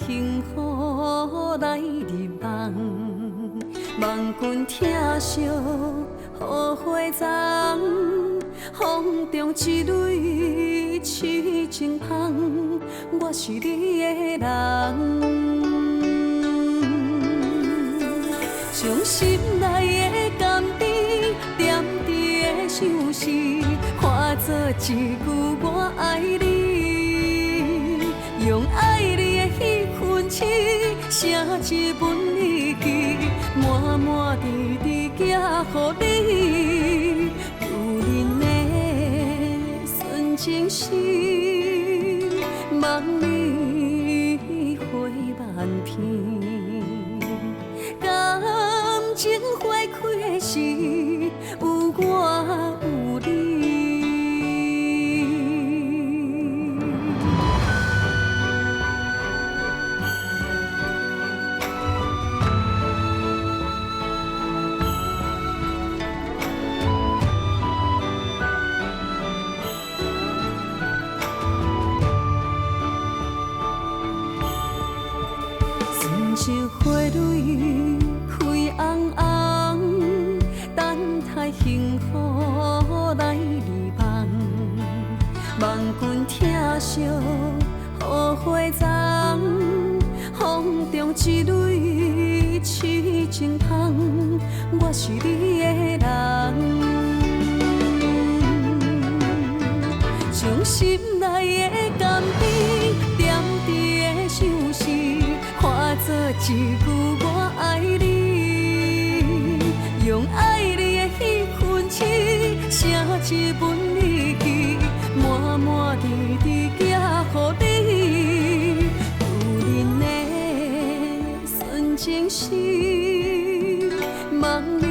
幸福来入梦，梦君听惜雨花丛，风中一蕊痴情芳，我是你的人。将心内的甘甜点滴的相思，化作一句我爱你，用爱你的迄份痴，写一份日记，满满滴滴寄予你，如恁的纯情心，望你花万片。感情花开的时，有我有你。亲像花蕊开红红，等待幸福来入梦。梦君听惜雨花丛，风中一蕊痴情芳，我是你的人。将心内的甘甜点滴的相思，化作一句我爱你，用爱你的迄份痴，写一份日记，满满滴滴寄予你，有恁的纯情心，望你。